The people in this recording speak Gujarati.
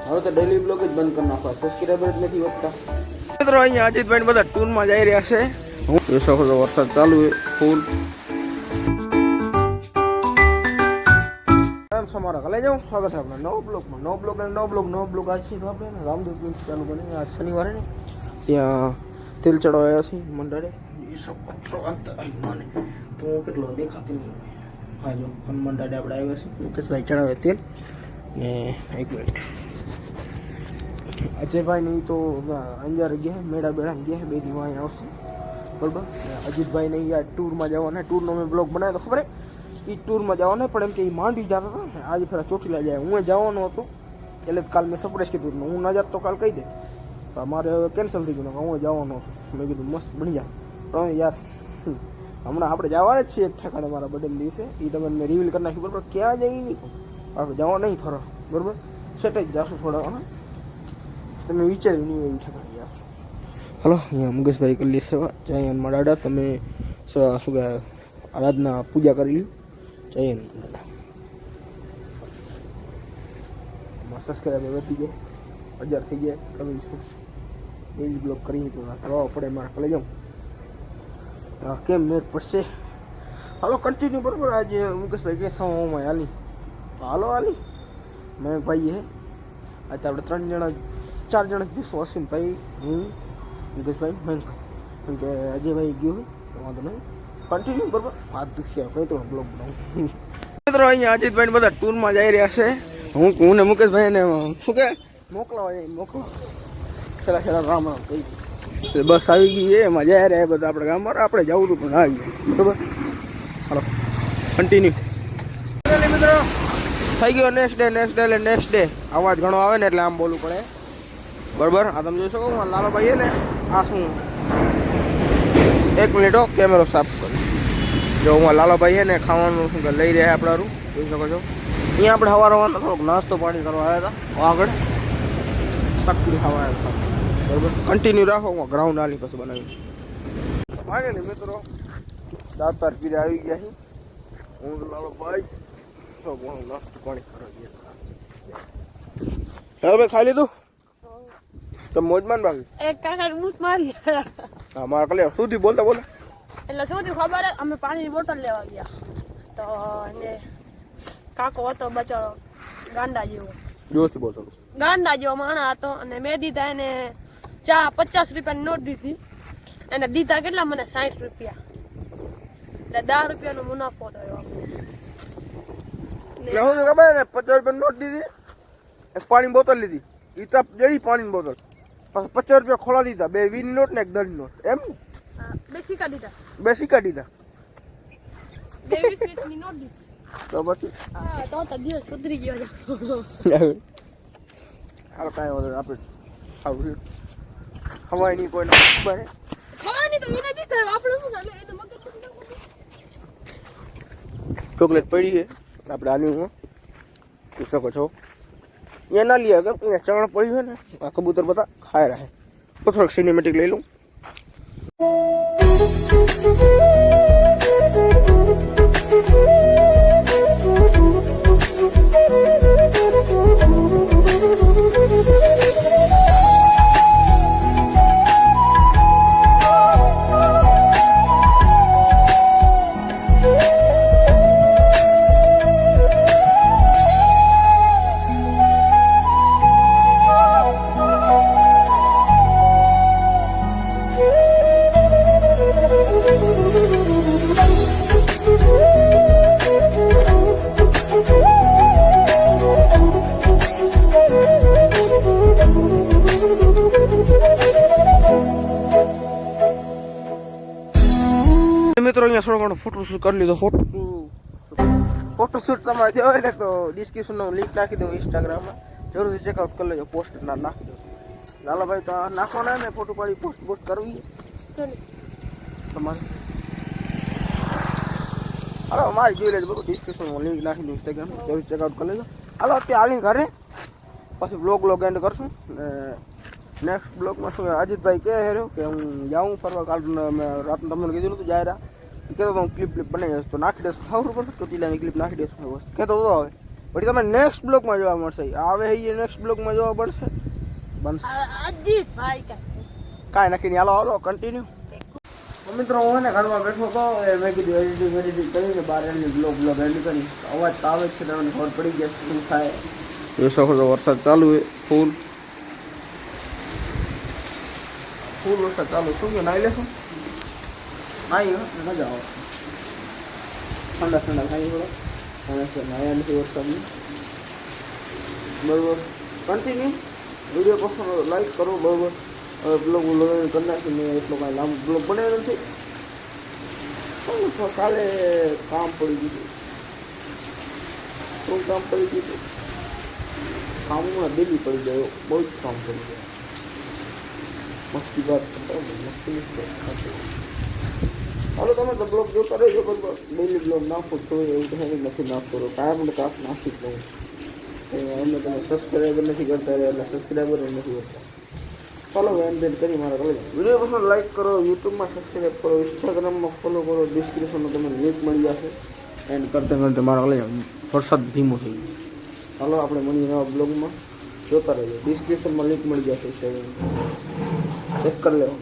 હવે તો ડેલી બ્લોગ જ બંધ કરી નાખવા, સબસ્ક્રાઇબર જ નથી વધતા. મિત્રો અહીંયા અજીતભાઈ બધા ટૂરમાં જઈ રહ્યા છે. હું જોઈ શકો છો વરસાદ ચાલુ છે ફૂલ. અમારા કલે જાઉં સ્વાગત છે આપણા નવો બ્લોગમાં. નવો બ્લોગ આજ છે તો આપણે રામદેવ પીર ચાલુ કરીને આજ શનિવારે ને ત્યાં તેલ ચડાવ્યા છે મંડળે. તો કેટલો દેખાતું નહીં. હા જો હનુમાન દાડે આપણે આવ્યા છે, મુકેશભાઈ ચડાવે તેલ ને 1 મિનિટ અજયભાઈ નહીં તો અંજાર ગયા મેળા બેડા ગયા, 2 દિવસ અહીંયા આવશે બરાબર. અજીતભાઈ નહીં યાર ટૂરમાં જવાના, ટૂરનો મેં બ્લોગ બનાવ્યો તો ખબર એ ટૂરમાં જવાના પણ એમ કે એ માંડવી જતા હતા ને, આજે ફેરા ચોટીલા જાય. હું જવાનો હતો એટલે કાલ મેં સરપ્રાઈઝ કીધું, હું ના જાત તો કાલ કહી દે, મારે હવે કેન્સલ થઈ ગયું. હું જવાનો હતો, મેં કીધું મસ્ત બની જાય. તો યાર હમણાં આપણે જવાના જ છીએ એક ઠેકાણે મારા બર્થડે દિવસે, એ તમે મેં રિવીલ કરી નાખ્યું બરાબર. ક્યાં જઈ નહીં આપણે જવા નહીં ફરવા બરાબર, સેટ જ જાશું થોડા. હા તમે વિચાર્યું નહીં એવું ઠેકાણે યાર. હલો અહીંયા મુકેશભાઈ કરી સેવા જય હનુમાન દાદા. તમે શું કહે આરાધના પૂજા કરી લ્યું જય હનુમાન દાદા. સબસ્ક્રાઈબર વધી જાય, 1000 થઈ જાય. કરીશું ડેલી બ્લોગ કરી તો કરવા પડે મારે કલે જાઉં કેમ મેર પડશે. હાલો કન્ટિન્યુ બરાબર. આજે મુકેશભાઈ કે સમયમાં હાલી તો હાલો હાલી મેં ભાઈ હે આજે આપણે 3 જણા 4 જણા જઈશું. અશ્વિનભાઈ, હું, મુકેશભાઈ, મયંક. કેમ કે અજયભાઈ ગયો હોય તો વાંધો નહીં. કન્ટિન્યુ બરાબર. હાથ દુખ્યા કંઈ તો બ્લોગ બનાવું. મિત્રો અહીંયા અજીતભાઈ બધા ટૂરમાં જઈ રહ્યા છે. હું ને મુકેશભાઈને શું કે મોકલો ખેલા રામ રામ કહી બસ આવી ગઈ છે. એમાં જાય રહ્યા બધા આપણે ગામમાં. આપણે જવું હતું પણ આવી ગયું બરાબર. હાલો કન્ટિન્યુ. મિત્રો થઈ ગયો નેક્સ્ટ ડે. અવાજ ઘણો આવે ને એટલે આમ બોલવું પડે બરાબર. આ તમે જોઈ શકો લાલાભાઈ છે ને, આ શું 1 મિનિટ કેમેરો સાફ કરો. જો હું લાલાભાઈ છે ને ખાવાનું શું લઈ રહ્યા આપણાનું જોઈ શકો છો. અહીંયા આપણે સવારનો થોડોક નાસ્તો પાણી કરવા આવ્યા હતા આગળ, શાકપુરી ખાવા આવ્યા હતા બરાબર. કન્ટિન્યુ રાખો, હું ગ્રાઉન્ડ આલી પછી બનાવી ફાઇનલી. મિત્રો દાંત પીરે આવી ગયા છે. હું લાલાભાઈ નાસ્તો પાણી કરવા ગયા. હવે ખાઈ લીધું તો મોજમાન બાકી એક કાકા બૂટ મારી. હા મારા કલે સુધી બોલતા એટલે સુધી ખબર અમે પાણીની બોટલ લેવા ગયા તો એને કાકો હતો બચારો ગાંડા જેવો, જોરથી બોલતો ગાંડા જેવો માણા હતો. અને મેં દીધા એને ચા 50 રૂપિયાની નોટ દીધી. એને દીધા કેટલા મને 60 રૂપિયા, એટલે 10 રૂપિયાનો મુનાફો થયો. ખબર ને 50 રૂપિયાની નોટ દીધી, એક પાણી બોટલ લીધી, ઈ તો જેડી પાણીની બોટલ પછી 50 રૂપિયા ખોલા દીધા, 2 વીની નોટ ને 1 10ની નોટ. એમ બે સિક્કા દીધા, 2 સિક્કા દીધા, 2 20 ની નોટ દીધી. તો પછી તો દિવસ સુધરી ગયો. હાલો કાંઈ વાંધો આપણે ખાવું ખવાય નહીં કોઈને ખબર હે ખવાની તો એને દીધા આપણે શું ચાલે એને મગજ ચોકલેટ પડી છે આપણે આલ્યું જોઈ શકો છો. અહીંયા ના લઈએ કે અહીંયા ચણ પડ્યું છે ને, આ કબૂતર બધા ખાઈ રહ્યા. તો થોડોક સિનેમેટિક લઈ લઉં. મિત્રો અહીંયા થોડો ઘણો ફોટોશૂટ કરી લીધો. ફોટોશૂટ તમારે જોવે ને તો ડિસ્ક્રિપ્શનમાં લિંક નાખી દઉં ઇન્સ્ટાગ્રામમાં, જરૂરથી ચેકઆઉટ કરી લેજો. પોસ્ટ નાખી દો લાલાભાઈ. તો નાખવાના ને ફોટો પાડી પોસ્ટ કરવી તમારે. હાલો મારી જોઈ લેજો બધું, ડિસ્ક્રિપ્શનમાં લિંક નાખી દઉં ઇન્સ્ટાગ્રામમાં, જરૂર ચેકઆઉટ કરી લેજો. હાલો અત્યારે આવીને ઘરે પછી બ્લોગ એન્ડ કરશું. નેક્સ્ટ બ્લોગમાં શું અજીતભાઈ કહે હેરો કે હું જાઉં ફરવા. કાલ રાતનું તમને કીધું હતું જાય રહ્યા, કહેતો તો હું ક્લિપ બનાવી દઈશ તો નાખી દઈશ. ખબર પડે ચોટીલાની ક્લિપ નાખી દઈશું કહેતો હતો. હવે પછી તમે નેક્સ્ટ બ્લોગમાં જોવા મળશે. આવે એ નેક્સ્ટ બ્લોગમાં જોવા પડશે. બનશે અજીત ભાઈ કાંઈ નક્કી નહીં. હાલો કન્ટિન્યુ. મિત્રો હું ને ઘરમાં બેઠો હતો એ મેં કીધું એડિટિંગ કરીને બહાર એની બ્લોગ એડિટ કરી. અવાજ તો આવે જ છે, તમને ખબર પડી ગયા શું થાય. જોઈ શકો છો વરસાદ ચાલુ છે. ફૂલ વરસાદ ચાલુ. શું કે નાઈ લેશું? નાઈ મજા આવે. ઠંડા ખાઈ પડે અને છે નાયા નથી વરસાદની. બરાબર, કન્ટિન્યુ વિડીયો પસંદ લાઈક કરો. બરાબર, હવે બ્લોગ કરી નાખીને એટલો કાંઈ લાંબો બ્લોગ બનાવ્યો નથી. કાલે કામ પડી ગયું. શું કામ પડી ગયું? કામમાં ડેલી પડી ગયો. બહુ જ કામ પડી ગયું. મસ્તી વાત કરતા મસ્તી હાલો તમે તો બ્લોગ જોતા રહેજો. બરાબર, ડેલી બ્લોગ નાખો તો એવું તો નથી નાખતો. કાયમ કાપ નાખી જ લઉં. અમે તમે સબસ્ક્રાઈબર નથી કરતા એટલે સબસ્ક્રાઈબર નથી કરતા. ચાલો એન્ડ કરી મારા કલેજ. વિડીયો પસંદ લાઈક કરો, યુટ્યુબમાં સબસ્ક્રાઈબ કરો, ઇન્સ્ટાગ્રામમાં ફોલો કરો. ડિસ્ક્રિપ્શનમાં તમને લિંક મળી જશે. એન્ડ કરતા મારા કલેજ વરસાદ ધીમો થઈ ગયો. ચાલો આપણે મળીએ નવા બ્લોગમાં. જોતા રહેજો. ડિસ્ક્રિપ્શનમાં લિંક મળી જશે. ચેક કરી લેવો.